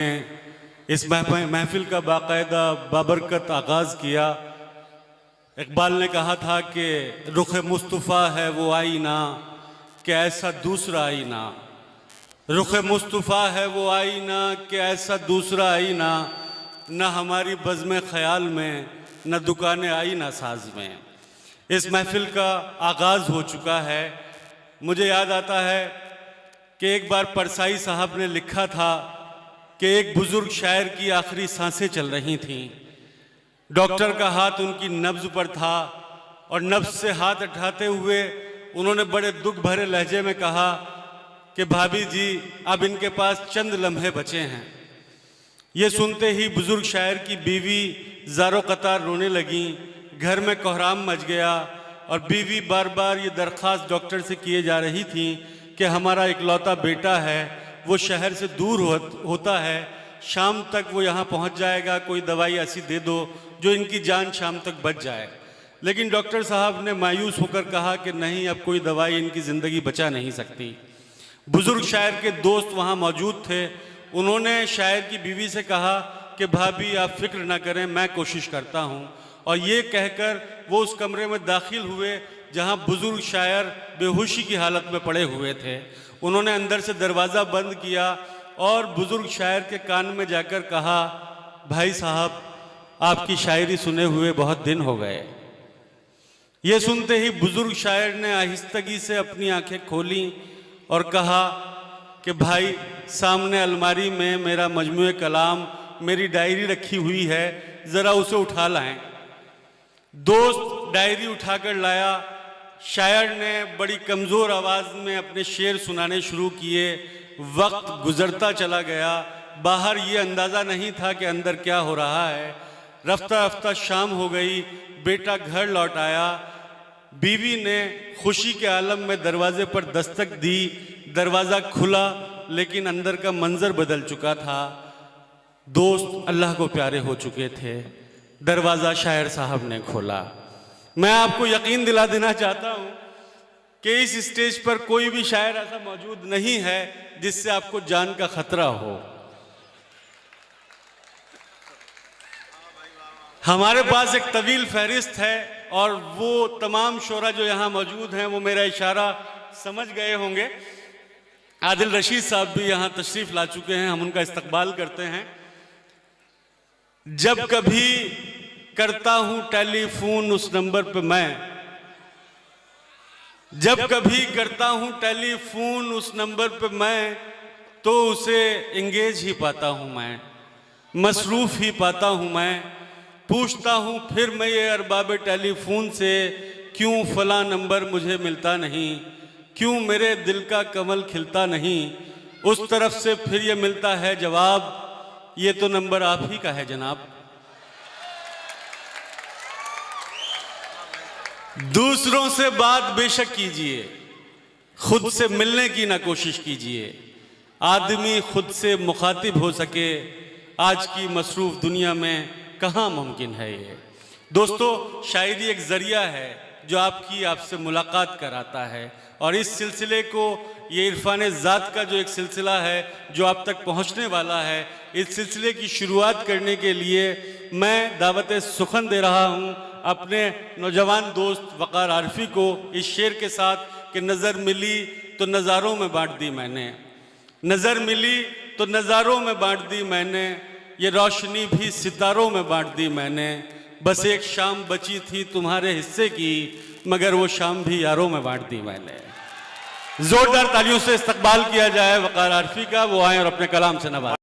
इस महफिल का बाकायदा बाबरकत आगाज़ किया। इकबाल ने कहा था कि रुख मुस्तफ़ा है वो आईना कि ऐसा दूसरा आईना, रुख मुस्तफ़ा है वो आईना कि ऐसा दूसरा आईना, न हमारी बज़्म ख़याल में न दुकान आईना साज में। इस महफिल का आगाज़ हो चुका है। मुझे याद आता है कि एक बार परसाई साहब ने लिखा था कि एक बुज़ुर्ग शायर की आखिरी सांसें चल रही थीं। डॉक्टर का हाथ उनकी नब्ज़ पर था और नब्ज़ से हाथ उठाते हुए उन्होंने बड़े दुख भरे लहजे में कहा कि भाभी जी अब इनके पास चंद लम्हे बचे हैं। ये सुनते ही बुज़ुर्ग शायर की बीवी ज़ारो कतार रोने लगी। घर में कोहराम मच गया और बीवी बार बार ये दरख्वास्त डॉक्टर से किए जा रही थी कि हमारा इकलौता बेटा है, वो शहर से दूर होता है, शाम तक वो यहाँ पहुँच जाएगा, कोई दवाई ऐसी दे दो जो इनकी जान शाम तक बच जाए। लेकिन डॉक्टर साहब ने मायूस होकर कहा कि नहीं, अब कोई दवाई इनकी ज़िंदगी बचा नहीं सकती। बुज़ुर्ग शायर के दोस्त वहाँ मौजूद थे। उन्होंने शायर की बीवी से कहा कि भाभी आप फिक्र ना करें, मैं कोशिश करता हूँ। और ये कहकर वो उस कमरे में दाखिल हुए जहाँ बुज़ुर्ग शायर बेहोशी की हालत में पड़े हुए थे। उन्होंने अंदर से दरवाज़ा बंद किया और बुज़ुर्ग शायर के कान में जाकर कहा, भाई साहब आपकी शायरी सुने हुए बहुत दिन हो गए। ये सुनते ही बुज़ुर्ग शायर ने आहिस्तगी से अपनी आंखें खोलीं और कहा कि भाई सामने अलमारी में मेरा मजमूए कलाम, मेरी डायरी रखी हुई है, ज़रा उसे उठा लाएं। दोस्त डायरी उठाकर लाया। शायर ने बड़ी कमज़ोर आवाज़ में अपने शेर सुनाने शुरू किए। वक्त गुज़रता चला गया। बाहर ये अंदाज़ा नहीं था कि अंदर क्या हो रहा है। रफ्ता रफ्ता शाम हो गई। बेटा घर लौट आया। बीवी ने खुशी के आलम में दरवाज़े पर दस्तक दी। दरवाज़ा खुला लेकिन अंदर का मंज़र बदल चुका था। दोस्त अल्लाह को प्यारे हो चुके थे। दरवाज़ा शायर साहब ने खोला। मैं आपको यकीन दिला देना चाहता हूँ कि इस स्टेज पर कोई भी शायर ऐसा मौजूद नहीं है जिससे आपको जान का खतरा हो। हमारे पास एक तवील फहरिस्त है और वो तमाम शोरा जो यहाँ मौजूद हैं वो मेरा इशारा समझ गए होंगे। आदिल रशीद साहब भी यहाँ तशरीफ़ ला चुके हैं, हम उनका इस्तकबाल करते हैं। जब कभी करता हूं टेलीफोन उस नंबर पे मैं, जब कभी करता हूं टेलीफोन उस नंबर पे मैं, तो उसे एंगेज ही पाता हूं मैं, मसरूफ़ ही पाता हूं मैं। पूछता हूं फिर मैं ये अरबाब टेलीफोन से, क्यों फ़लाँ नंबर मुझे मिलता नहीं, क्यों मेरे दिल का कमल खिलता नहीं। उस तरफ से फिर ये मिलता है जवाब, ये तो नंबर आप ही का है जनाब। दूसरों से बात बेशक कीजिए, खुद से मिलने की ना कोशिश कीजिए। आदमी खुद से मुखातिब हो सके आज की मसरूफ़ दुनिया में कहाँ मुमकिन है ये। दोस्तों, शायरी एक ज़रिया है जो आपसे मुलाकात कराता है और इस सिलसिले को, ये इरफान ज़ात का जो एक सिलसिला है जो आप तक पहुँचने वाला है, इस सिलसिले की शुरुआत करने के लिए मैं दावत सुखन दे रहा हूँ अपने नौजवान दोस्त वक़ार आरफी को इस शेर के साथ कि नज़र मिली तो नज़ारों में बांट दी मैंने, नज़र मिली तो नज़ारों में बांट दी मैंने, ये रोशनी भी सितारों में बांट दी मैंने। बस एक शाम बची थी तुम्हारे हिस्से की, मगर वो शाम भी यारों में बांट दी मैंने। ज़ोरदार तालियों से इस्तकबाल किया जाए वक़ार आरफी का, वो आए और अपने कलाम से नवाज़ें।